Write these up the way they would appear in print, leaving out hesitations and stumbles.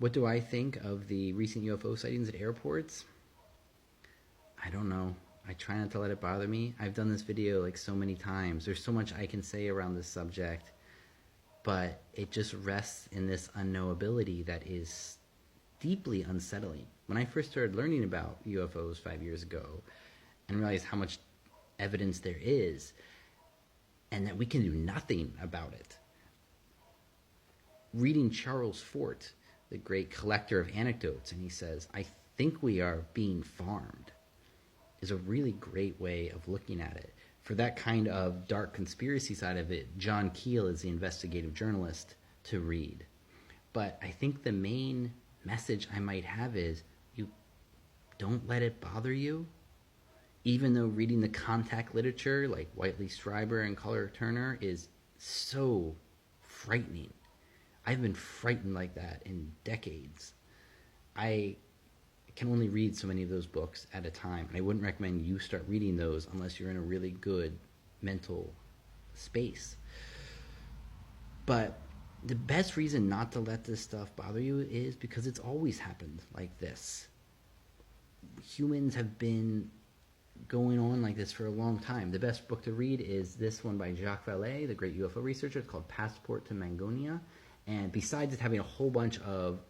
What do I think of the recent UFO sightings at airports? I don't know. I try not to let it bother me. I've done this video like so many times. There's so much I can say around this subject, but it just rests in this unknowability that is deeply unsettling. When I first started learning about UFOs 5 years ago and realized how much evidence there is and that we can do nothing about it, reading Charles Fort, the great collector of anecdotes, and he says, I think we are being farmed, is a really great way of looking at it. For that kind of dark conspiracy side of it, John Keel is the investigative journalist to read. But I think the main message I might have is you don't let it bother you. Even though reading the contact literature like Whiteley Strieber and Collier Turner is so frightening. I've been frightened like that in decades. I can only read so many of those books at a time, and I wouldn't recommend you start reading those unless you're in a really good mental space. But the best reason not to let this stuff bother you is because it's always happened like this. Humans have been going on like this for a long time. The best book to read is this one by Jacques Vallée, the great UFO researcher. It's called Passport to Mangonia. And besides it having a whole bunch of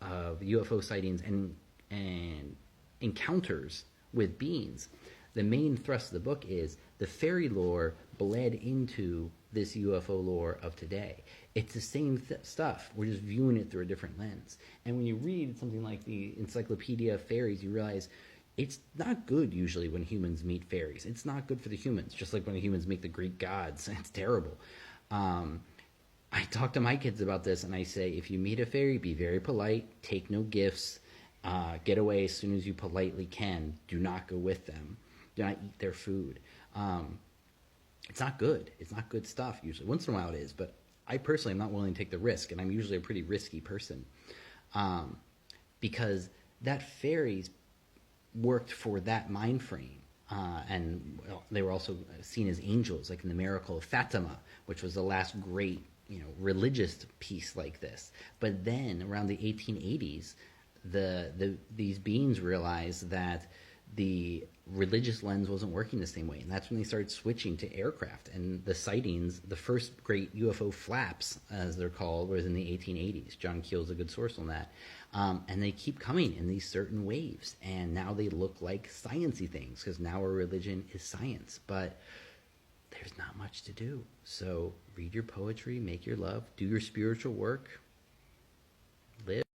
UFO sightings and encounters with beings, the main thrust of the book is the fairy lore bled into this UFO lore of today. It's the same stuff. We're just viewing it through a different lens. And when you read something like the Encyclopedia of Fairies, you realize it's not good usually when humans meet fairies. It's not good for the humans, just like when the humans meet the Greek gods. It's terrible. I talk to my kids about this, and I say, if you meet a fairy, be very polite, take no gifts, get away as soon as you politely can. Do not go with them. Do not eat their food. It's not good. It's not good stuff usually. Once in a while it is, but I personally am not willing to take the risk, and I'm usually a pretty risky person because that fairies worked for that mind frame. And they were also seen as angels, like in the Miracle of Fatima, which was the last great religious piece like this. But then around the 1880s, these beings realized that the religious lens wasn't working the same way, and that's when they started switching to aircraft. And the sightings, the first great UFO flaps, as they're called, was in the 1880s. John Keel's a good source on that. And they keep coming in these certain waves, and now they look like sciencey things because now our religion is science. But there's not much to do. So read your poetry, make your love, do your spiritual work, live.